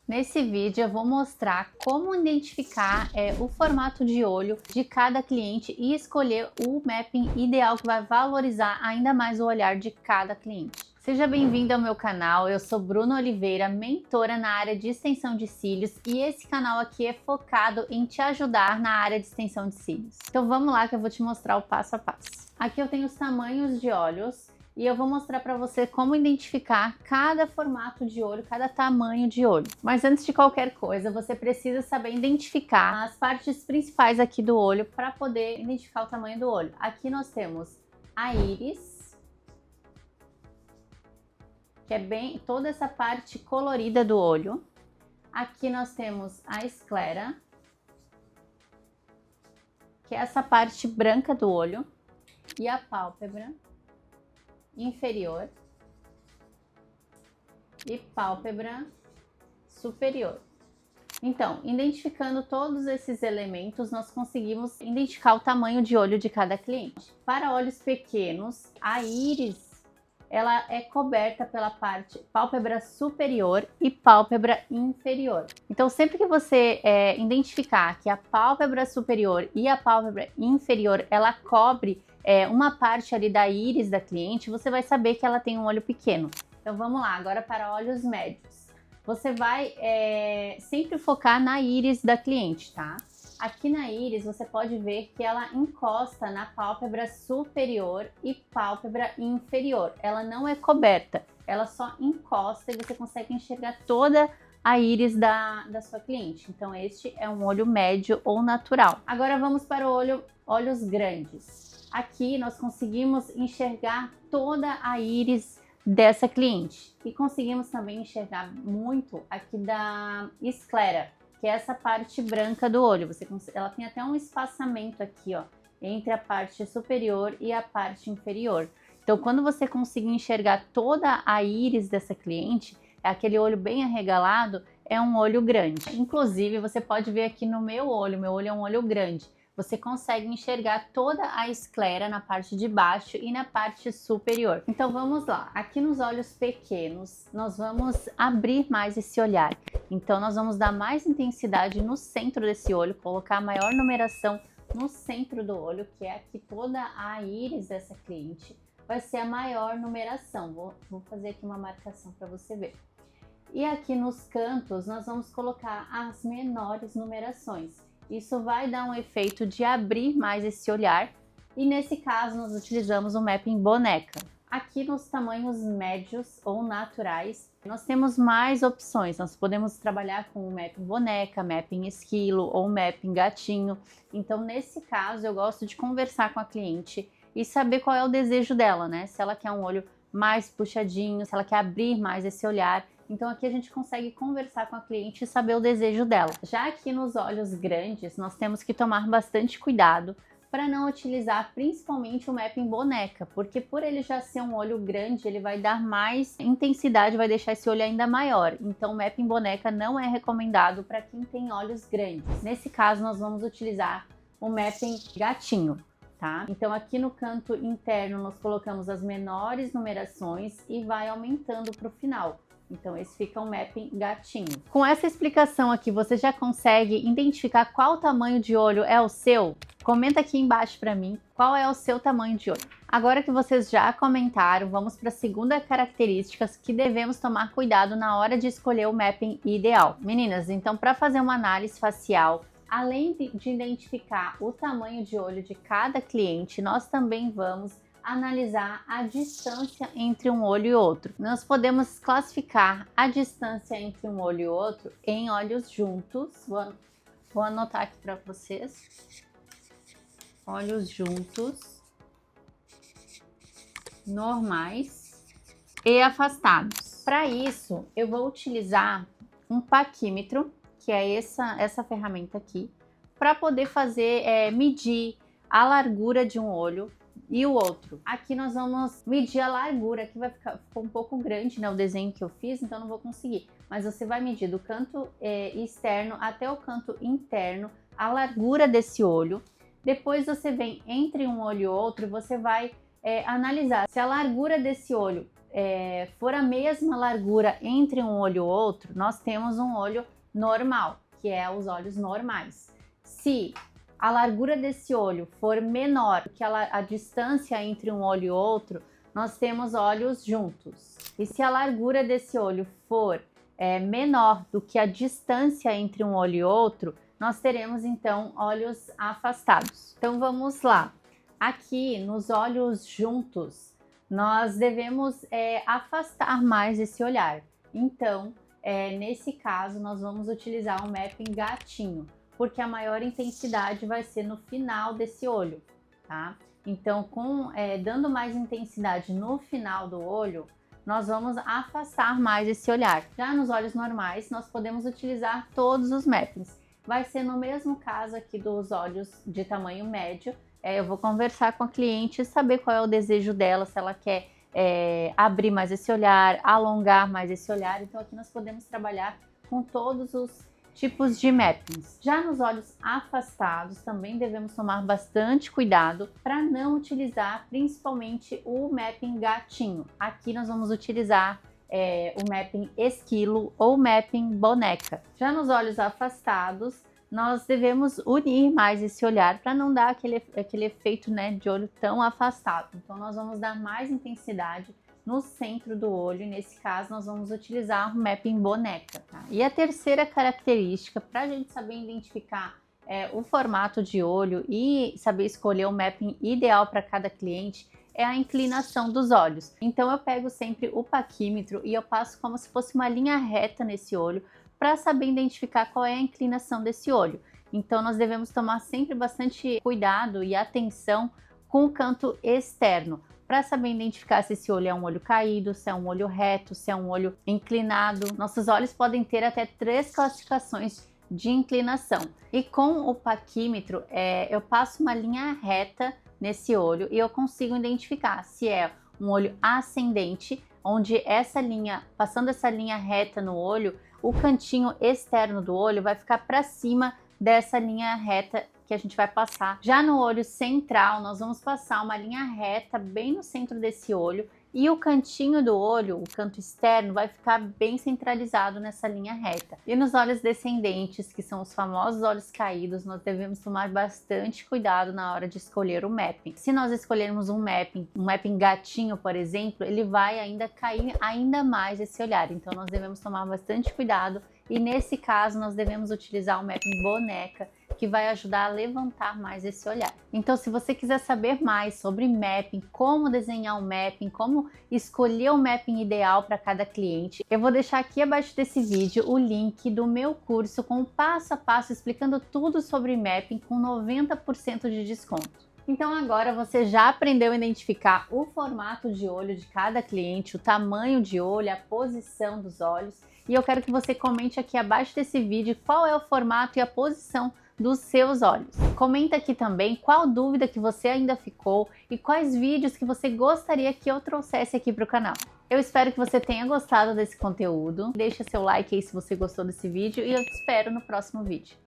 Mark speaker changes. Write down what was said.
Speaker 1: Nesse vídeo eu vou mostrar como identificar o formato de olho de cada cliente e escolher o mapping ideal que vai valorizar ainda mais o olhar de cada cliente. Seja bem-vindo ao meu canal, eu sou Bruna Oliveira, mentora na área de extensão de cílios e esse canal aqui é focado em te ajudar na área de extensão de cílios. Então vamos lá que eu vou te mostrar o passo a passo. Aqui eu tenho os tamanhos de olhos e eu vou mostrar para você como identificar cada formato de olho, cada tamanho de olho. Mas antes de qualquer coisa, você precisa saber identificar as partes principais aqui do olho para poder identificar o tamanho do olho. Aqui nós temos a íris, que é bem toda essa parte colorida do olho. Aqui nós temos a esclera, que é essa parte branca do olho, e a pálpebra inferior e pálpebra superior. Então, identificando todos esses elementos, nós conseguimos identificar o tamanho de olho de cada cliente. Para olhos pequenos, a íris ela é coberta pela parte pálpebra superior e pálpebra inferior. Então, sempre que você identificar que a pálpebra superior e a pálpebra inferior ela cobre uma parte ali da íris da cliente, você vai saber que ela tem um olho pequeno. Então vamos lá, agora para olhos médios. Você vai sempre focar na íris da cliente, tá? Aqui na íris você pode ver que ela encosta na pálpebra superior e pálpebra inferior. Ela não é coberta, ela só encosta e você consegue enxergar toda a íris da sua cliente. Então este é um olho médio ou natural. Agora vamos para o olhos grandes. Aqui nós conseguimos enxergar toda a íris dessa cliente e conseguimos também enxergar muito aqui da esclera, que é essa parte branca do olho. Ela tem até um espaçamento aqui, ó, entre a parte superior e a parte inferior. Então, quando você conseguir enxergar toda a íris dessa cliente, é aquele olho bem arregalado, é um olho grande. Inclusive, você pode ver aqui no meu olho é um olho grande. Você consegue enxergar toda a esclera na parte de baixo e na parte superior. Então vamos lá, aqui nos olhos pequenos, nós vamos abrir mais esse olhar. Então nós vamos dar mais intensidade no centro desse olho, colocar a maior numeração no centro do olho, que é aqui toda a íris dessa cliente. Vai ser a maior numeração, vou fazer aqui uma marcação para você ver. E aqui nos cantos nós vamos colocar as menores numerações. Isso vai dar um efeito de abrir mais esse olhar e nesse caso nós utilizamos o mapping boneca. Aqui nos tamanhos médios ou naturais nós temos mais opções, nós podemos trabalhar com o mapping boneca, mapping esquilo ou mapping gatinho. Então nesse caso eu gosto de conversar com a cliente e saber qual é o desejo dela, né? Se ela quer um olho mais puxadinho, se ela quer abrir mais esse olhar. Então aqui a gente consegue conversar com a cliente e saber o desejo dela. Já aqui nos olhos grandes, nós temos que tomar bastante cuidado para não utilizar principalmente o mapping boneca, porque por ele já ser um olho grande, ele vai dar mais intensidade, vai deixar esse olho ainda maior. Então o mapping boneca não é recomendado para quem tem olhos grandes. Nesse caso, nós vamos utilizar o mapping gatinho. Tá? Então aqui no canto interno nós colocamos as menores numerações e vai aumentando para o final. Então esse fica um mapping gatinho. Com essa explicação aqui, você já consegue identificar qual tamanho de olho é o seu? Comenta aqui embaixo para mim qual é o seu tamanho de olho. Agora que vocês já comentaram, vamos para a segunda característica que devemos tomar cuidado na hora de escolher o mapping ideal. Meninas, então para fazer uma análise facial, além de identificar o tamanho de olho de cada cliente, nós também vamos analisar a distância entre um olho e outro. Nós podemos classificar a distância entre um olho e outro em olhos juntos. Vou anotar aqui para vocês. Olhos juntos, normais e afastados. Para isso, eu vou utilizar um paquímetro, que é essa ferramenta aqui, para poder fazer medir a largura de um olho e o outro. Aqui nós vamos medir a largura, que ficou um pouco grande, né, o desenho que eu fiz, então não vou conseguir. Mas você vai medir do canto externo até o canto interno a largura desse olho. Depois você vem entre um olho e outro e você vai analisar se a largura desse olho for a mesma largura entre um olho e outro, nós temos um olho normal, que é os olhos normais. Se a largura desse olho for menor que a distância entre um olho e outro, nós temos olhos juntos. E se a largura desse olho for menor do que a distância entre um olho e outro, nós teremos então olhos afastados. Então vamos lá. Aqui nos olhos juntos, nós devemos afastar mais esse olhar. Então, nesse caso, nós vamos utilizar o mapping gatinho, porque a maior intensidade vai ser no final desse olho, tá? Então, dando mais intensidade no final do olho, nós vamos afastar mais esse olhar. Já nos olhos normais, nós podemos utilizar todos os mappings. Vai ser no mesmo caso aqui dos olhos de tamanho médio. Eu vou conversar com a cliente, saber qual é o desejo dela, se ela quer abrir mais esse olhar, alongar mais esse olhar. Então aqui nós podemos trabalhar com todos os tipos de mappings. Já nos olhos afastados, também devemos tomar bastante cuidado para não utilizar principalmente o mapping gatinho. Aqui nós vamos utilizar o mapping esquilo ou mapping boneca. Já nos olhos afastados, nós devemos unir mais esse olhar para não dar aquele efeito, né, de olho tão afastado. Então nós vamos dar mais intensidade no centro do olho, e nesse caso nós vamos utilizar o mapping boneca. Tá? E a terceira característica, para a gente saber identificar o formato de olho e saber escolher o mapping ideal para cada cliente, é a inclinação dos olhos. Então eu pego sempre o paquímetro e eu passo como se fosse uma linha reta nesse olho para saber identificar qual é a inclinação desse olho. Então nós devemos tomar sempre bastante cuidado e atenção com o canto externo, para saber identificar se esse olho é um olho caído, se é um olho reto, se é um olho inclinado. Nossos olhos podem ter até 3 classificações de inclinação. E com o paquímetro, eu passo uma linha reta nesse olho e eu consigo identificar se é um olho ascendente, onde essa linha, passando essa linha reta no olho, o cantinho externo do olho vai ficar para cima dessa linha reta que a gente vai passar. Já no olho central, nós vamos passar uma linha reta bem no centro desse olho e o cantinho do olho, o canto externo, vai ficar bem centralizado nessa linha reta. E nos olhos descendentes, que são os famosos olhos caídos, nós devemos tomar bastante cuidado na hora de escolher o mapping. Se nós escolhermos um mapping gatinho, por exemplo, ele vai ainda cair ainda mais esse olhar. Então nós devemos tomar bastante cuidado e nesse caso nós devemos utilizar o mapping boneca, que vai ajudar a levantar mais esse olhar. Então, se você quiser saber mais sobre mapping, como desenhar um mapping, como escolher o mapping ideal para cada cliente, eu vou deixar aqui abaixo desse vídeo o link do meu curso com o passo a passo explicando tudo sobre mapping com 90% de desconto. Então agora você já aprendeu a identificar o formato de olho de cada cliente, o tamanho de olho, a posição dos olhos, e eu quero que você comente aqui abaixo desse vídeo qual é o formato e a posição dos seus olhos. Comenta aqui também qual dúvida que você ainda ficou e quais vídeos que você gostaria que eu trouxesse aqui para o canal. Eu espero que você tenha gostado desse conteúdo. Deixa seu like aí se você gostou desse vídeo e eu te espero no próximo vídeo.